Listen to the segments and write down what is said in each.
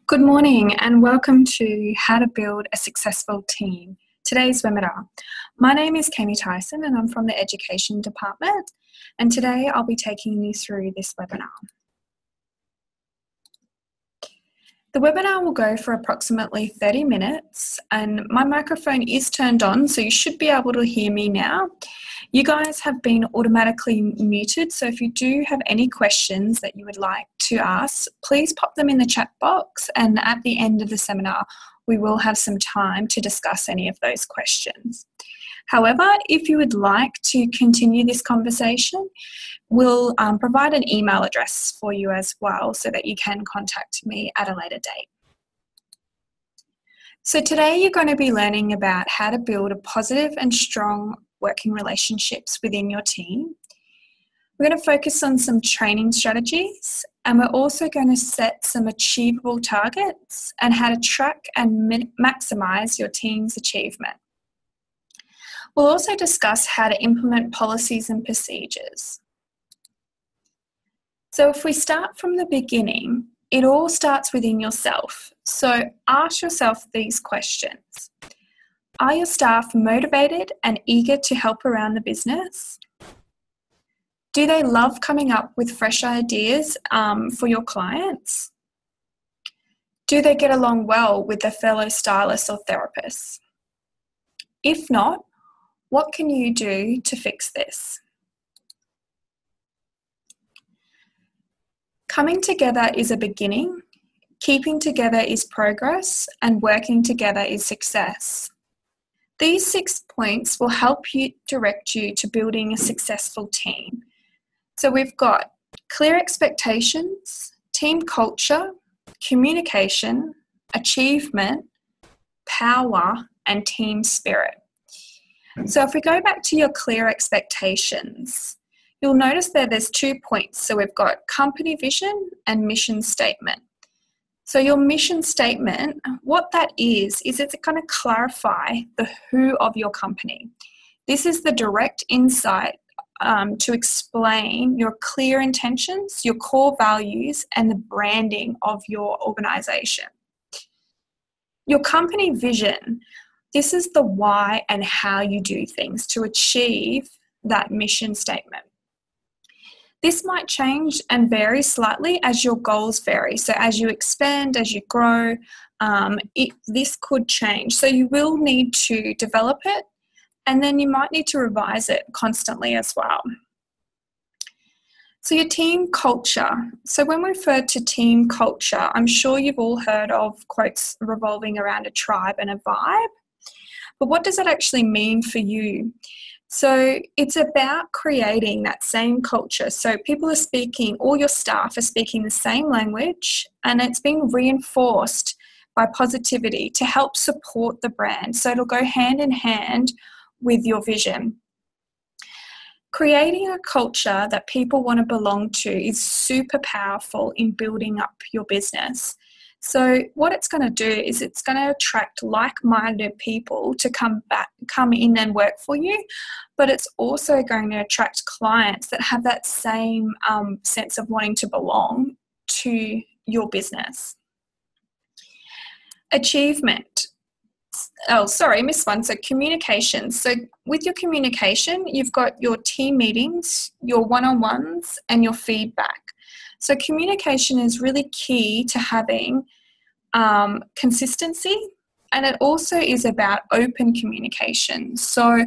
Good morning and welcome to How to Build a Successful Team, today's webinar. My name is Kami Tyson and I'm from the Education Department, and today I'll be taking you through this webinar. The webinar will go for approximately 30 minutes and my microphone is turned on, so you should be able to hear me now. You guys have been automatically muted, so if you do have any questions that you would like to ask, please pop them in the chat box, and at the end of the seminar we will have some time to discuss any of those questions. However, if you would like to continue this conversation, we'll provide an email address for you as well so that you can contact me at a later date. So today you're going to be learning about how to build a positive and strong working relationships within your team. We're going to focus on some training strategies, and we're also going to set some achievable targets and how to track and maximize your team's achievement. We'll also discuss how to implement policies and procedures. So if we start from the beginning, it all starts within yourself. So ask yourself these questions. Are your staff motivated and eager to help around the business? Do they love coming up with fresh ideas for your clients? Do they get along well with their fellow stylists or therapists? If not, what can you do to fix this? Coming together is a beginning, keeping together is progress, and working together is success. These 6 points will help you direct you to building a successful team. So we've got clear expectations, team culture, communication, achievement, power, and team spirit. So if we go back to your clear expectations, you'll notice there's 2 points. So we've got company vision and mission statement. So your mission statement, what that is it's going to clarify the who of your company. This is the direct insight to explain your clear intentions, your core values, and the branding of your organisation. Your company vision, this is the why and how you do things to achieve that mission statement. This might change and vary slightly as your goals vary. So as you expand, as you grow, this could change. So you will need to develop it, and then you might need to revise it constantly as well. So your team culture. So when we refer to team culture, I'm sure you've all heard of quotes revolving around a tribe and a vibe. But what does that actually mean for you? So it's about creating that same culture. So people are speaking, all your staff are speaking the same language, and it's being reinforced by positivity to help support the brand. So it'll go hand in hand with your vision. Creating a culture that people want to belong to is super powerful in building up your business. So what it's going to do is it's going to attract like-minded people to come in and work for you, but it's also going to attract clients that have that same sense of wanting to belong to your business. Achievement. Oh, sorry, missed one. So communication. So with your communication, you've got your team meetings, your one-on-ones, and your feedback. So communication is really key to having consistency, and it also is about open communication. So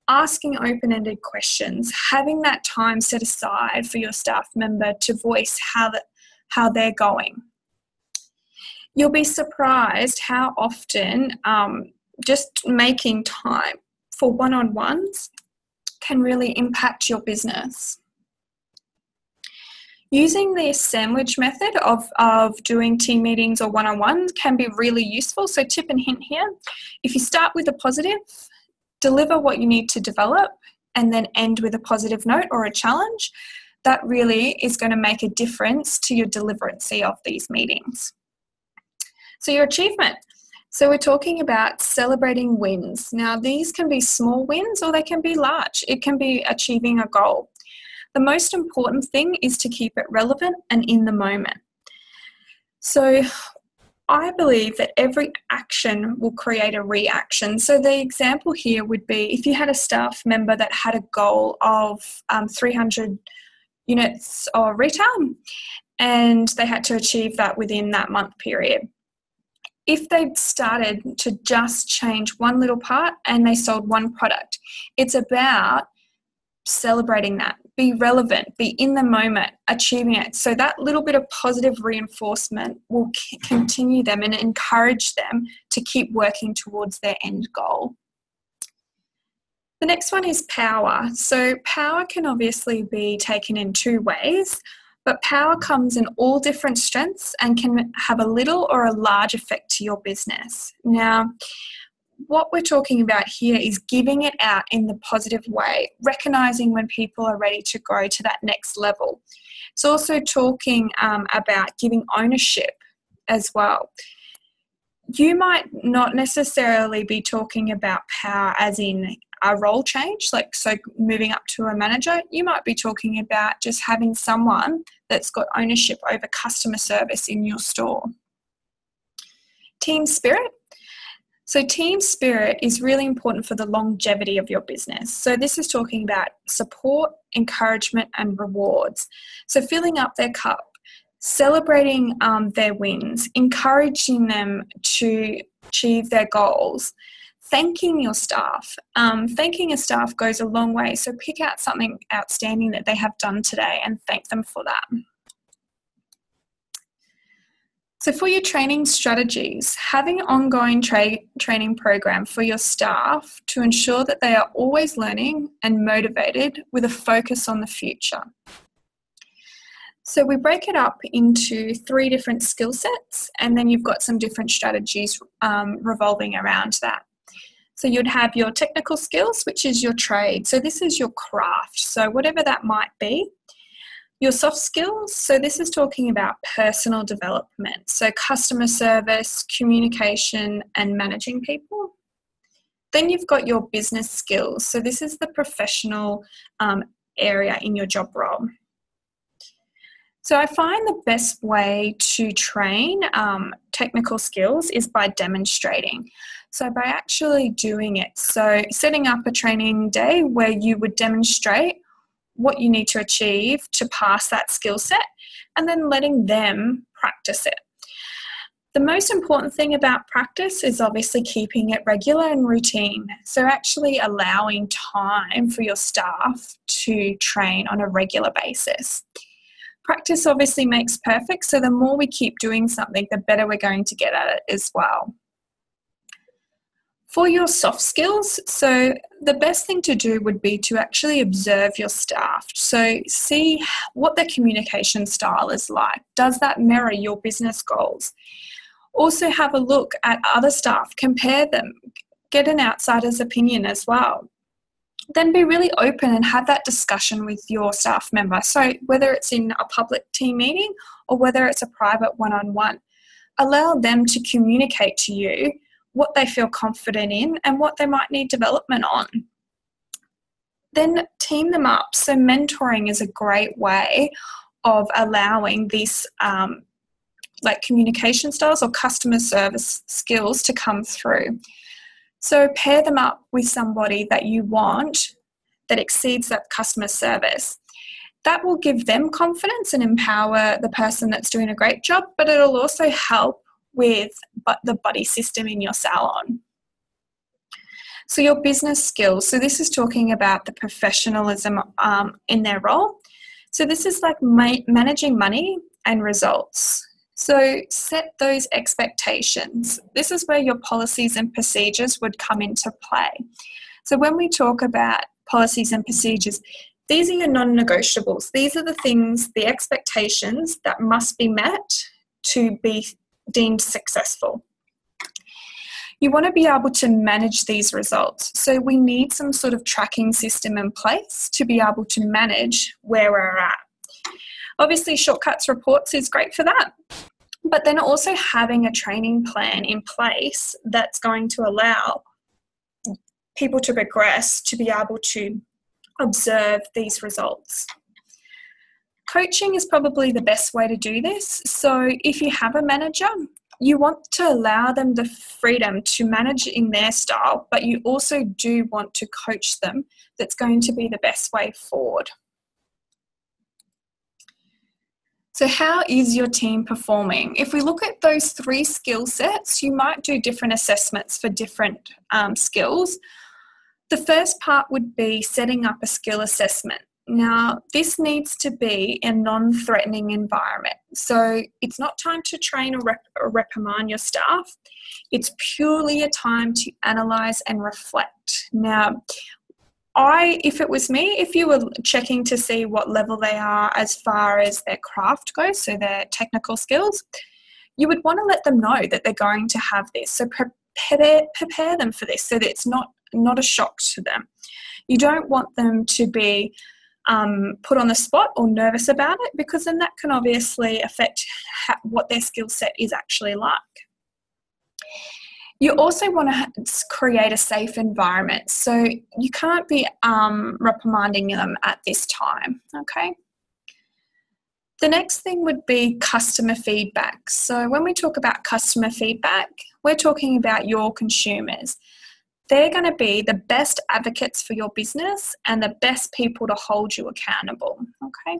asking open-ended questions, having that time set aside for your staff member to voice how they're going. You'll be surprised how often just making time for one-on-ones can really impact your business. Using the sandwich method of doing team meetings or one-on-ones can be really useful. So tip and hint here, if you start with a positive, deliver what you need to develop, and then end with a positive note or a challenge, that really is going to make a difference to your deliverancy of these meetings. So your achievement. So we're talking about celebrating wins. Now these can be small wins or they can be large. It can be achieving a goal. The most important thing is to keep it relevant and in the moment. So I believe that every action will create a reaction. So the example here would be if you had a staff member that had a goal of 300 units of retail and they had to achieve that within that month period. If they'd started to just change one little part and they sold one product, it's about celebrating that, be relevant, be in the moment, achieving it. So that little bit of positive reinforcement will continue them and encourage them to keep working towards their end goal. The next one is power. So power can obviously be taken in two ways, but power comes in all different strengths and can have a little or a large effect to your business. Now, what we're talking about here is giving it out in the positive way, recognizing when people are ready to grow to that next level. It's also talking about giving ownership as well. You might not necessarily be talking about power as in a role change, like so moving up to a manager. You might be talking about just having someone that's got ownership over customer service in your store. Team spirit. So team spirit is really important for the longevity of your business. So this is talking about support, encouragement, and rewards. So filling up their cup, celebrating their wins, encouraging them to achieve their goals, thanking your staff. Thanking a staff goes a long way. So pick out something outstanding that they have done today and thank them for that. So for your training strategies, having an ongoing training program for your staff to ensure that they are always learning and motivated with a focus on the future. So we break it up into 3 different skill sets, and then you've got some different strategies revolving around that. So you'd have your technical skills, which is your trade. So this is your craft. So whatever that might be. Your soft skills, so this is talking about personal development, so customer service, communication, and managing people. Then you've got your business skills, so this is the professional area in your job role. So I find the best way to train technical skills is by demonstrating. So by actually doing it, so setting up a training day where you would demonstrate what you need to achieve to pass that skill set, and then letting them practice it. The most important thing about practice is obviously keeping it regular and routine. So actually allowing time for your staff to train on a regular basis. Practice obviously makes perfect, so the more we keep doing something, the better we're going to get at it as well. For your soft skills, so the best thing to do would be to actually observe your staff. So see what their communication style is like. Does that mirror your business goals? Also have a look at other staff, compare them, get an outsider's opinion as well. Then be really open and have that discussion with your staff member. So whether it's in a public team meeting or whether it's a private one-on-one, allow them to communicate to you what they feel confident in and what they might need development on. Then team them up. So mentoring is a great way of allowing these like communication styles or customer service skills to come through. So pair them up with somebody that you want that exceeds that customer service. That will give them confidence and empower the person that's doing a great job, but it'll also help with the buddy system in your salon. So your business skills. So this is talking about the professionalism in their role. So this is like managing money and results. So set those expectations. This is where your policies and procedures would come into play. So when we talk about policies and procedures, these are your non-negotiables. These are the things, the expectations that must be met to be deemed successful. You want to be able to manage these results. So we need some sort of tracking system in place to be able to manage where we're at. Obviously, shortcuts reports is great for that, but then also having a training plan in place that's going to allow people to progress to be able to observe these results. Coaching is probably the best way to do this. So if you have a manager, You want to allow them the freedom to manage in their style, but you also do want to coach them. That's going to be the best way forward. So how is your team performing? If we look at those 3 skill sets, you might do different assessments for different skills. The first part would be setting up a skill assessment. Now, this needs to be a non-threatening environment. So it's not time to train or reprimand your staff. It's purely a time to analyse and reflect. Now, if it was me, if you were checking to see what level they are as far as their craft goes, so their technical skills, you would want to let them know that they're going to have this. So prepare them for this so that it's not a shock to them. You don't want them to be put on the spot or nervous about it, because then that can obviously affect what their skill set is actually like. You also want to create a safe environment, so you can't be reprimanding them at this time, okay? The next thing would be customer feedback. So when we talk about customer feedback, we're talking about your consumers. They're going to be the best advocates for your business and the best people to hold you accountable, okay?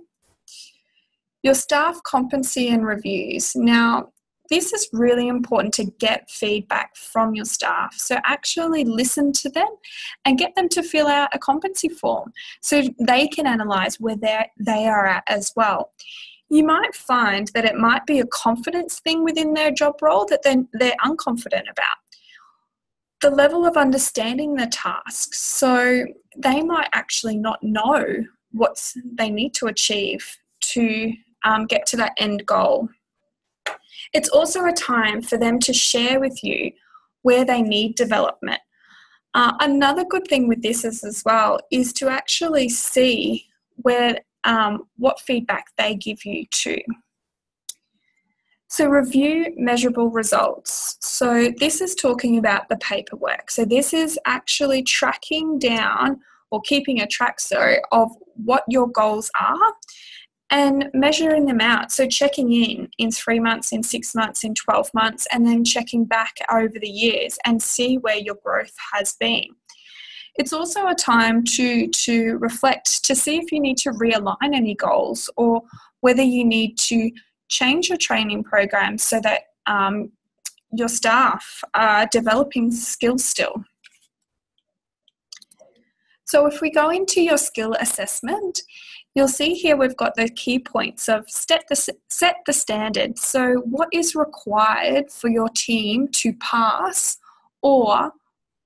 Your staff competency and reviews. Now, this is really important to get feedback from your staff. So actually listen to them and get them to fill out a competency form so they can analyse where they are at as well. You might find that it might be a confidence thing within their job role that they're unconfident about. The level of understanding the tasks, so they might actually not know what they need to achieve to get to that end goal. It's also a time for them to share with you where they need development. Another good thing with this as well is to actually see what feedback they give you too. So review measurable results. So this is talking about the paperwork. So this is actually tracking down or keeping a track, of what your goals are and measuring them out. So checking in 3 months, in 6 months, in 12 months, and then checking back over the years and see where your growth has been. It's also a time to reflect, to see if you need to realign any goals or whether you need to change your training program so that your staff are developing skills still. So if we go into your skill assessment, you'll see here we've got the key points of set the standard. So what is required for your team to pass, or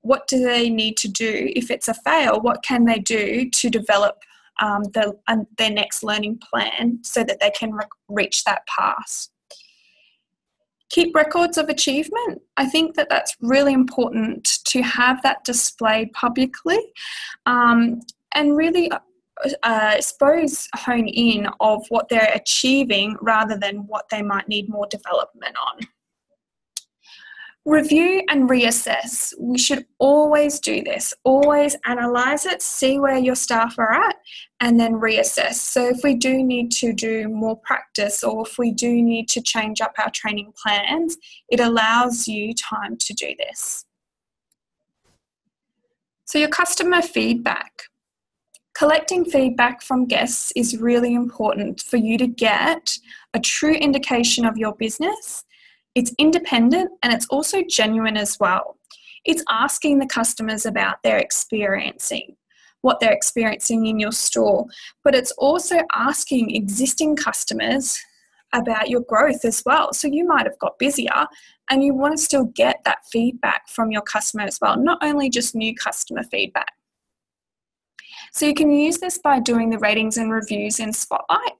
what do they need to do if it's a fail? What can they do to develop their next learning plan so that they can reach that pass? Keep records of achievement. I think that that's really important to have that displayed publicly, and really hone in of what they're achieving rather than what they might need more development on. Review and reassess. We should always do this. Always analyse it, see where your staff are at, and then reassess. So if we do need to do more practice, or if we do need to change up our training plans, it allows you time to do this. So your customer feedback. Collecting feedback from guests is really important for you to get a true indication of your business. It's independent and it's also genuine as well. It's asking the customers about what they're experiencing in your store, but it's also asking existing customers about your growth as well. So you might have got busier and you want to still get that feedback from your customer as well, not only just new customer feedback. So you can use this by doing the ratings and reviews in Spotlight.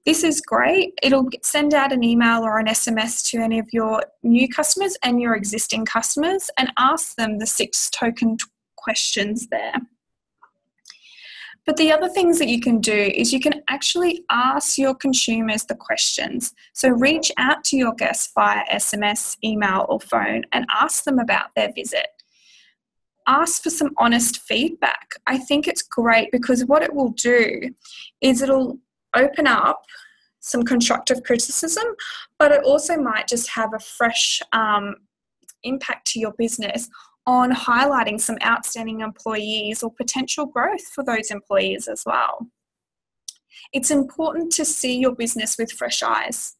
This is great. It'll send out an email or an SMS to any of your new customers and your existing customers and ask them the 6 token questions there. But the other things that you can do is you can actually ask your consumers the questions. So reach out to your guests via SMS, email or phone and ask them about their visit. Ask for some honest feedback. I think it's great because what it will do is it'll open up some constructive criticism, but it also might just have a fresh impact to your business on highlighting some outstanding employees or potential growth for those employees as well. It's important to see your business with fresh eyes.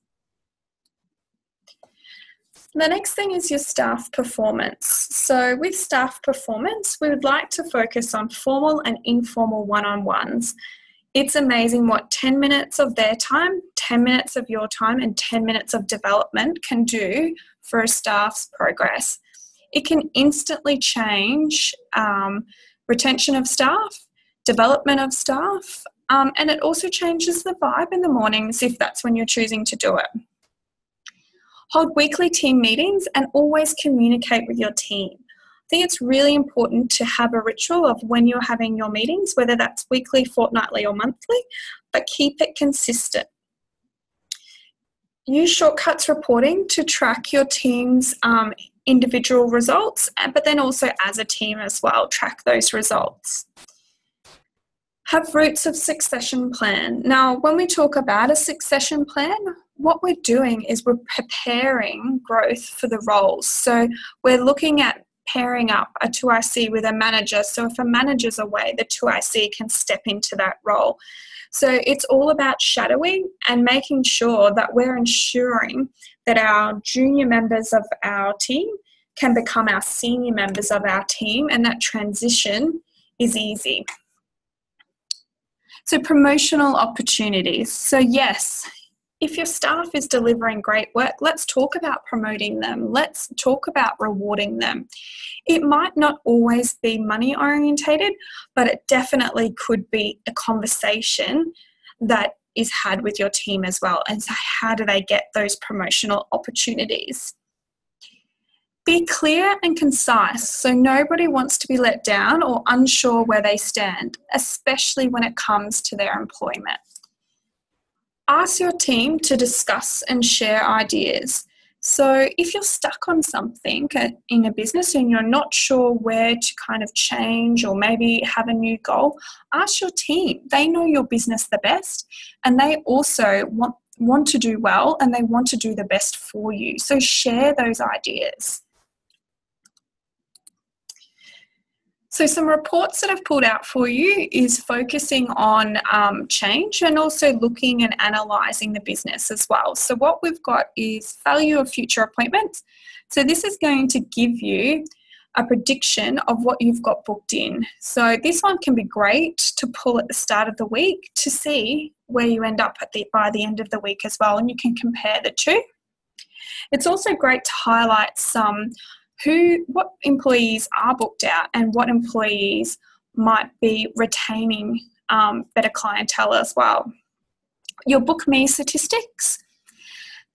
The next thing is your staff performance. So with staff performance, we would like to focus on formal and informal one-on-ones. It's amazing what 10 minutes of their time, 10 minutes of your time, and 10 minutes of development can do for a staff's progress. It can instantly change retention of staff, development of staff, and it also changes the vibe in the mornings if that's when you're choosing to do it. Hold weekly team meetings and always communicate with your team. I think it's really important to have a ritual of when you're having your meetings, whether that's weekly, fortnightly, or monthly, but keep it consistent. Use shortcuts reporting to track your team's individual results, but then also as a team as well, track those results. Have roots of succession plan. Now, when we talk about a succession plan, what we're doing is we're preparing growth for the roles. So we're looking at pairing up a 2IC with a manager. So if a manager's away, the 2IC can step into that role. So it's all about shadowing and making sure that we're ensuring that our junior members of our team can become our senior members of our team, and that transition is easy. So promotional opportunities. So yes, if your staff is delivering great work, let's talk about promoting them. Let's talk about rewarding them. It might not always be money orientated, but it definitely could be a conversation that is had with your team as well. And so how do they get those promotional opportunities? Be clear and concise, so nobody wants to be let down or unsure where they stand, especially when it comes to their employment. Ask your team to discuss and share ideas. So if you're stuck on something in a business and you're not sure where to kind of change or maybe have a new goal, ask your team. They know your business the best, and they also want to do well, and they want to do the best for you. So share those ideas. So some reports that I've pulled out for you is focusing on change and also looking and analysing the business as well. So what we've got is value of future appointments. So this is going to give you a prediction of what you've got booked in. So this one can be great to pull at the start of the week to see where you end up by the end of the week as well, and you can compare the two. It's also great to highlight what employees are booked out and what employees might be retaining better clientele as well. Your Book Me statistics.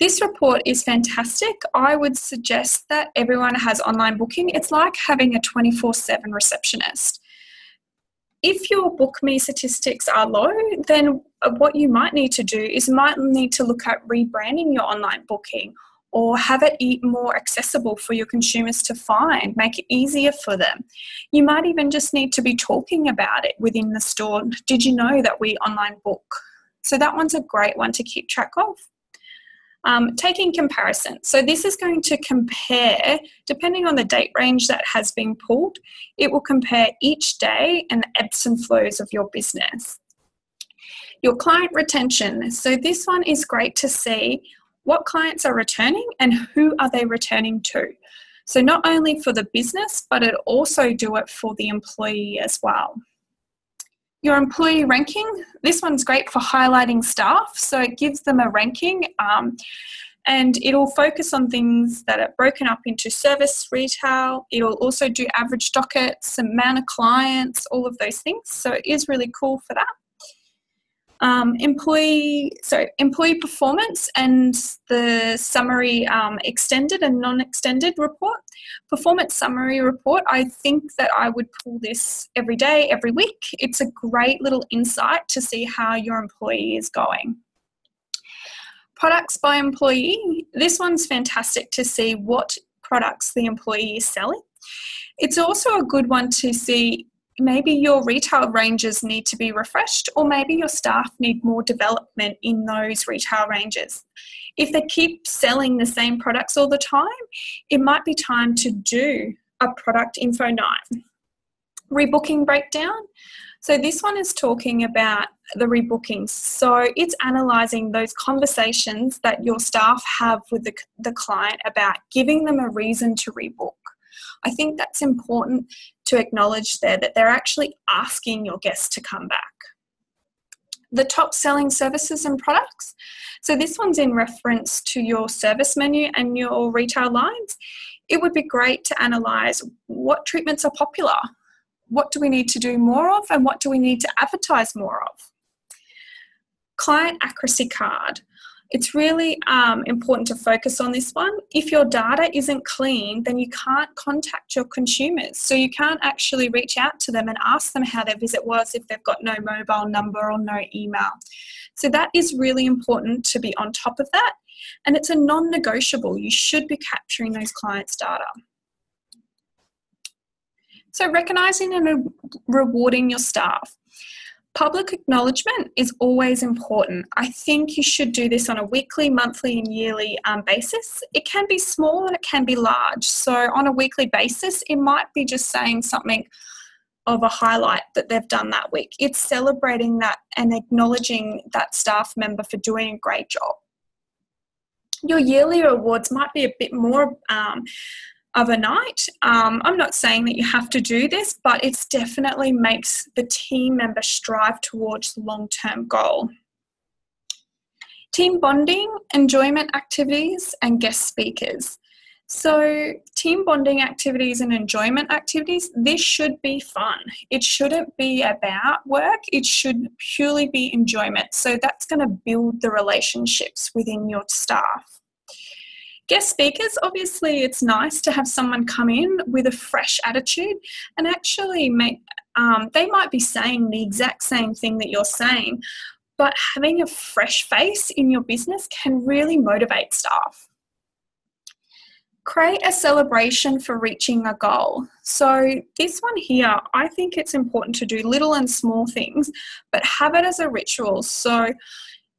This report is fantastic. I would suggest that everyone has online booking. It's like having a 24/7 receptionist. If your Book Me statistics are low, then what you might need to do is look at rebranding your online booking, or have it more accessible for your consumers to find, make it easier for them. You might even just need to be talking about it within the store. Did you know that we online book? So that one's a great one to keep track of. Taking comparison. So this is going to compare, depending on the date range that has been pulled, it will compare each day and the ebbs and flows of your business. Your client retention. So this one is great to see what clients are returning and who are they returning to. So not only for the business, but it also do it for the employee as well. Your employee ranking, this one's great for highlighting staff. So it gives them a ranking and it'll focus on things that are broken up into service, retail. It'll also do average dockets, amount of clients, all of those things. So it is really cool for that. Employee performance and the summary extended and non-extended report. Performance summary report, I think that I would pull this every day, every week. It's a great little insight to see how your employee is going. Products by employee. This one's fantastic to see what products the employee is selling. It's also a good one to see maybe your retail ranges need to be refreshed, or maybe your staff need more development in those retail ranges. If they keep selling the same products all the time, it might be time to do a product info night. Rebooking breakdown. So this one is talking about the rebookings. So it's analysing those conversations that your staff have with the client about giving them a reason to rebook. I think that's important to acknowledge there, that they're actually asking your guests to come back. The top selling services and products. So this one's in reference to your service menu and your retail lines. It would be great to analyse what treatments are popular. What do we need to do more of, and what do we need to advertise more of? Client accuracy card. It's really important to focus on this one. If your data isn't clean, then you can't contact your consumers. So you can't actually reach out to them and ask them how their visit was if they've got no mobile number or no email. So that is really important to be on top of that. And it's a non-negotiable. You should be capturing those clients' data. So recognising and rewarding your staff. Public acknowledgement is always important. I think you should do this on a weekly, monthly and yearly basis. It can be small and it can be large. So on a weekly basis, it might be just saying something of a highlight that they've done that week. It's celebrating that and acknowledging that staff member for doing a great job. Your yearly rewards might be a bit more of a night. I'm not saying that you have to do this, but it definitely makes the team member strive towards the long-term goal. Team bonding, enjoyment activities, and guest speakers. So team bonding activities and enjoyment activities, this should be fun. It shouldn't be about work. It should purely be enjoyment. So that's going to build the relationships within your staff. Guest speakers, obviously it's nice to have someone come in with a fresh attitude and actually they might be saying the exact same thing that you're saying, but having a fresh face in your business can really motivate staff. Create a celebration for reaching a goal. So this one here, I think it's important to do little and small things, but have it as a ritual. So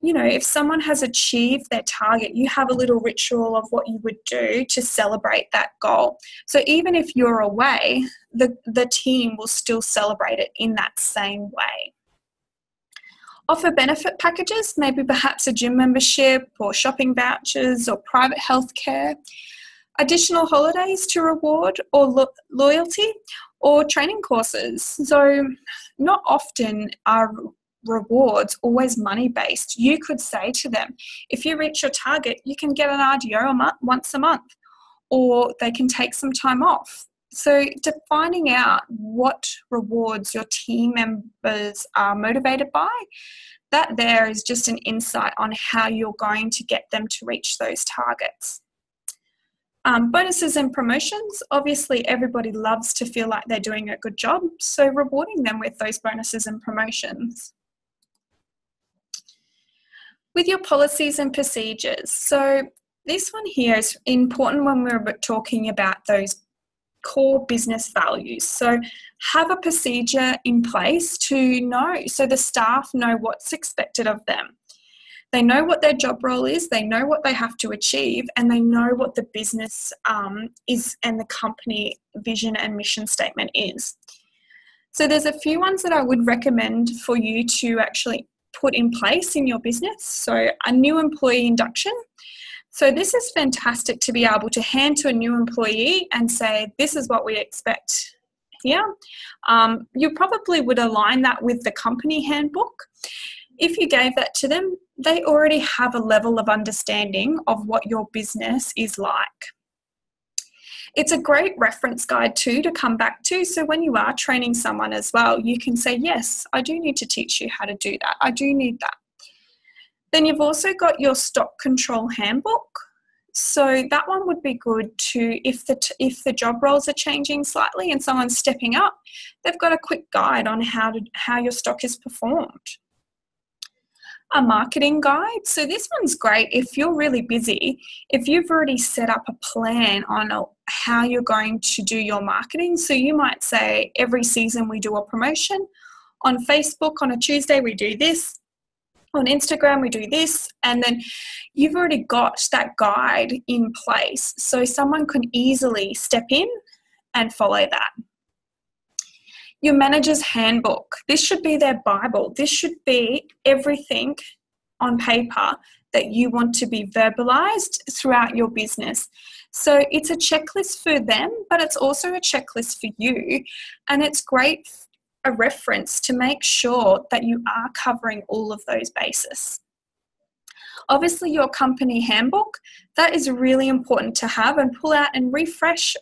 if someone has achieved their target, you have a little ritual of what you would do to celebrate that goal. So even if you're away, the team will still celebrate it in that same way. Offer benefit packages, maybe perhaps a gym membership or shopping vouchers or private healthcare. Additional holidays to reward or loyalty or training courses. So not often are rewards always money-based. You could say to them, if you reach your target, you can get an RDO once a month, or they can take some time off. So finding out what rewards your team members are motivated by, that there is just an insight on how you're going to get them to reach those targets. Bonuses and promotions, obviously everybody loves to feel like they're doing a good job, so rewarding them with those bonuses and promotions. With your policies and procedures, so this one here is important when we're talking about those core business values. So have a procedure in place to know, so the staff know what's expected of them. They know what their job role is, they know what they have to achieve, and they know what the business is and the company vision and mission statement is. So there's a few ones that I would recommend for you to actually put in place in your business. So a new employee induction. So this is fantastic to be able to hand to a new employee and say, this is what we expect here. You probably would align that with the company handbook. If you gave that to them, they already have a level of understanding of what your business is like. It's a great reference guide too to come back to. So when you are training someone as well, you can say, yes, I do need to teach you how to do that. I do need that. Then you've also got your stock control handbook. So that one would be good to, if the job roles are changing slightly and someone's stepping up, they've got a quick guide on how your stock is performed. A marketing guide. So this one's great if you're really busy. If you've already set up a plan on how you're going to do your marketing. So you might say every season we do a promotion. On Facebook on a Tuesday we do this. On Instagram we do this. And then you've already got that guide in place. So someone can easily step in and follow that. Your manager's handbook. This should be their Bible. This should be everything on paper that you want to be verbalized throughout your business. So it's a checklist for them, but it's also a checklist for you. And it's great, a reference to make sure that you are covering all of those bases. Obviously, your company handbook, that is really important to have and pull out and refresh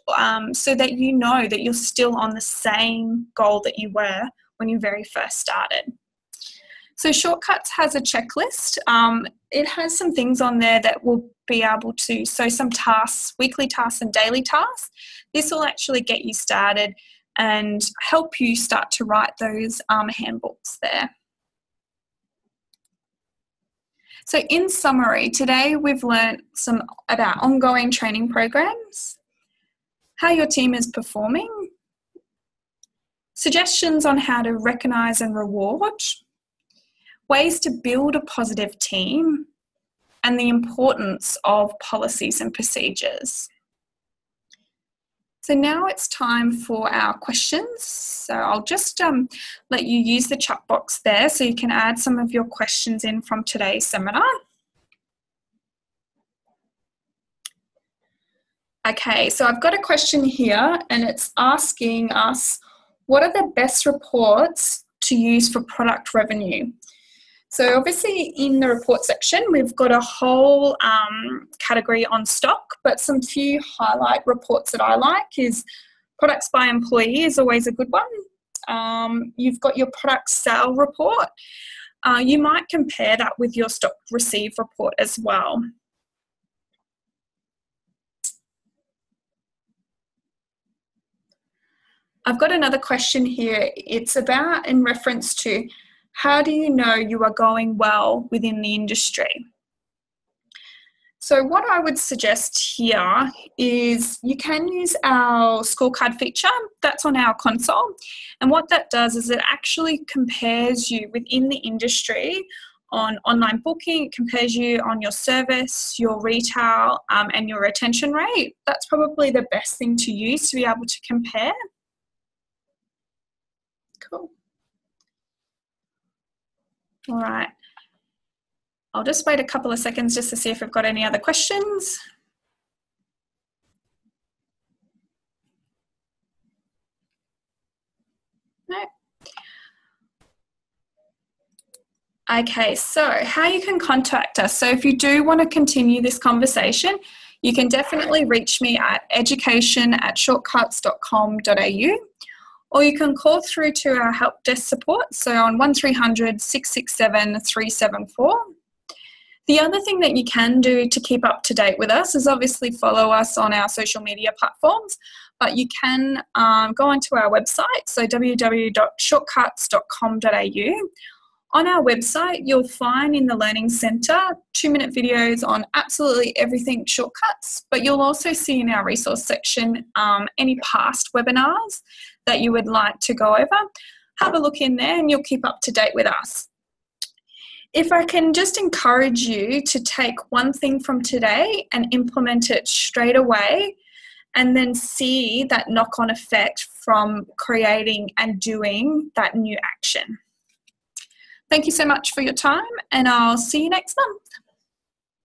so that you know that you're still on the same goal that you were when you very first started. So Shortcuts has a checklist. It has some things on there that will be able to, so some tasks, weekly tasks and daily tasks. This will actually get you started and help you start to write those handbooks there. So in summary, today we've learned some about ongoing training programs, how your team is performing, suggestions on how to recognise and reward, ways to build a positive team, and the importance of policies and procedures. So now it's time for our questions. So I'll just let you use the chat box there so you can add some of your questions in from today's seminar. Okay, so I've got a question here and it's asking us, what are the best reports to use for product revenue? So obviously in the report section, we've got a whole category on stock, but some few highlight reports that I like is products by employee is always a good one. You've got your product sale report. You might compare that with your stock receive report as well. I've got another question here. It's about in reference to how do you know you are going well within the industry? So what I would suggest here is you can use our scorecard feature that's on our console. And what that does is it actually compares you within the industry on online booking, it compares you on your service, your retail, and your retention rate. That's probably the best thing to use to be able to compare. Cool. All right, I'll just wait a couple of seconds just to see if we've got any other questions. No. Okay, so how you can contact us. So if you do want to continue this conversation, you can definitely reach me at education@shortcuts.com.au. Or you can call through to our help desk support, so on 1300 667 374. The other thing that you can do to keep up to date with us is obviously follow us on our social media platforms, but you can go onto our website, so www.shortcuts.com.au. On our website, you'll find in the Learning Centre 2-minute videos on absolutely everything shortcuts, but you'll also see in our resource section any past webinars that you would like to go over. Have a look in there and you'll keep up to date with us. If I can just encourage you to take one thing from today and implement it straight away and then see that knock-on effect from creating and doing that new action. Thank you so much for your time and I'll see you next month.